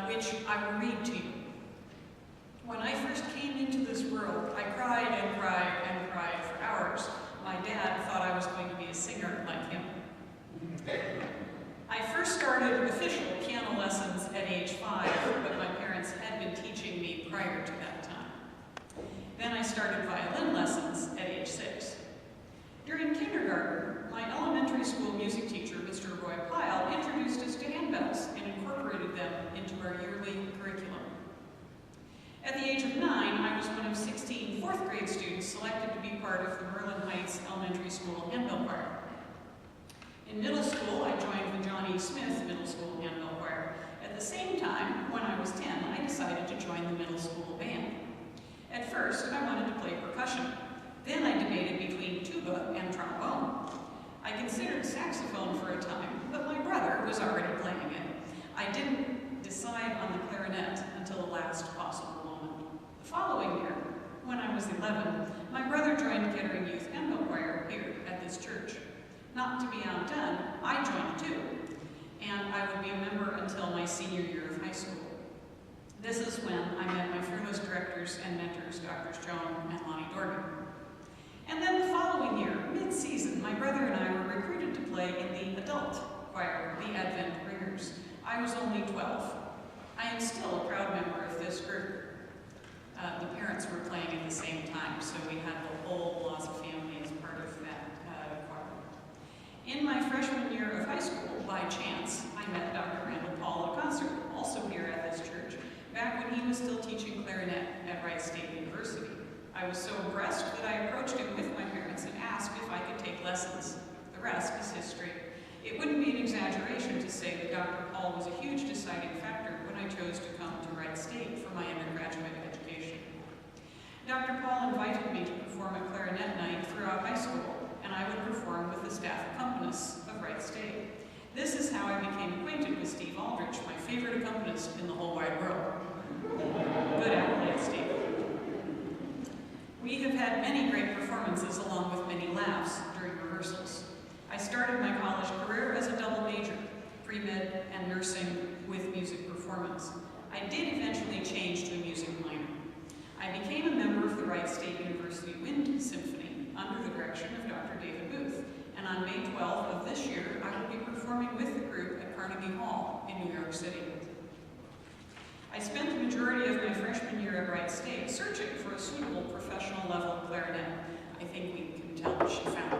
which I will read to you. When I first came into this world, I cried and cried and cried for hours. My dad thought I was going to be a singer like him. I first started official piano lessons at age 5, but my parents had been teaching me prior to that time. Then I started violin lessons at age 6. During kindergarten, my elementary school music teacher, Mr. Roy Pyle, introduced us to handbells and incorporated them into our yearly curriculum. At the age of 9, I was one of 16 fourth grade students selected to be part of the Merlin Heights Elementary School Handbell Choir. In middle school, I joined the John E. Smith Middle School Handbell Choir. At the same time, when I was 10, I decided to join the middle school band. At first, I wanted to play percussion. Then I debated between tuba and trombone. I considered saxophone for a time, but my brother was already playing it. I didn't decide on the clarinet until the last possible moment. The following year, when I was 11, my brother joined Kettering Youth Handbell Choir here at this church. Not to be outdone, I joined too, and I would be a member until my senior year of high school. This is when I met my fearless directors and mentors, Drs. Joan and Lonnie Dorgan. And then the following year, mid-season, my brother and I were recruited to play in the adult choir, the Advent Ringers. I was only 12. I am still a proud member of this group. The parents were playing at the same time, so we had the whole Laza family as part of that choir. In my freshman year of high school, by chance, I met Dr. Randall Paul at a concert, also here at this church, back when he was still teaching clarinet at Wright State University. I was so impressed that I approached him with my parents and asked if I could take lessons. The rest is history. It wouldn't be an exaggeration to say that Dr. Paul was a huge deciding factor when I chose to come to Wright State for my undergraduate education. Dr. Paul invited me to perform a clarinet night throughout high school, and I would perform with the staff accompanists of Wright State. This is how I became acquainted with Steve Aldrich, my favorite accompanist in the whole wide world. Good accolade, Steve. We have had many great performances along with many laughs during rehearsals. I started my college career as a double major, pre-med and nursing with music performance. I did eventually change to a music minor. I became a member of the Wright State University Wind Symphony under the direction of Dr. David Booth, and on May 12th of this year, I will be performing with the group at Carnegie Hall in New York City. I spent the majority of my freshman year at Wright State searching for a suitable professional level clarinet. I think we can tell that she found it.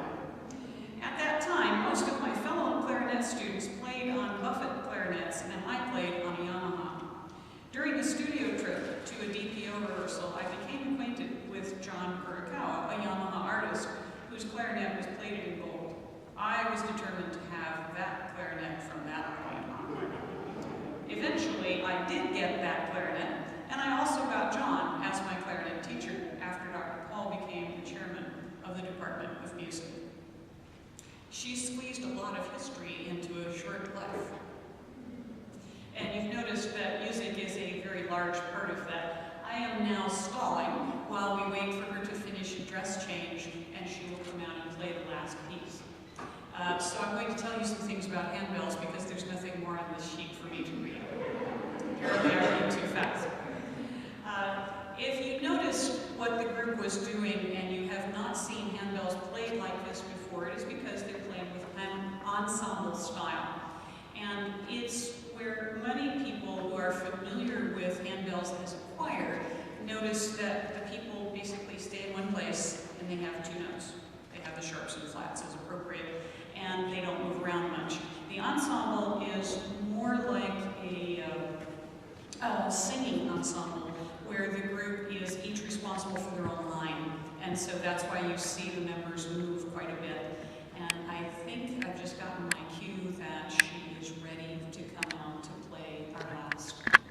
At that time, most of my fellow clarinet students played on Buffett clarinets, and I played on a Yamaha. During a studio trip to a DPO rehearsal, I became acquainted with John Kurokawa, a Yamaha artist whose clarinet was plated in gold. I was determined to have that clarinet from that point on. Eventually, I did get that clarinet, and I also got John as my clarinet teacher after Dr. Paul became the chairman of the Department of Music. She squeezed a lot of history into a short life. And you've noticed that music is a very large part of that. I am now stalling while we wait for her to finish a dress change, and she will come out and play the last piece. So I'm going to tell you some things about handbells because there's nothing more on this sheet for me to read. Apparently I read too fast. If you noticed what the group was doing and you have not seen handbells played like this before, it is because they're playing with an ensemble style. And it's where many people who are familiar with handbells as a choir notice that the people basically stay in one place and they have two notes. They have the sharps and flats as appropriate, and they don't move around much. The ensemble is more like a singing ensemble, where the group is each responsible for their own line. And so that's why you see the members move quite a bit. And I think I've just gotten my cue that she is ready to come out to play our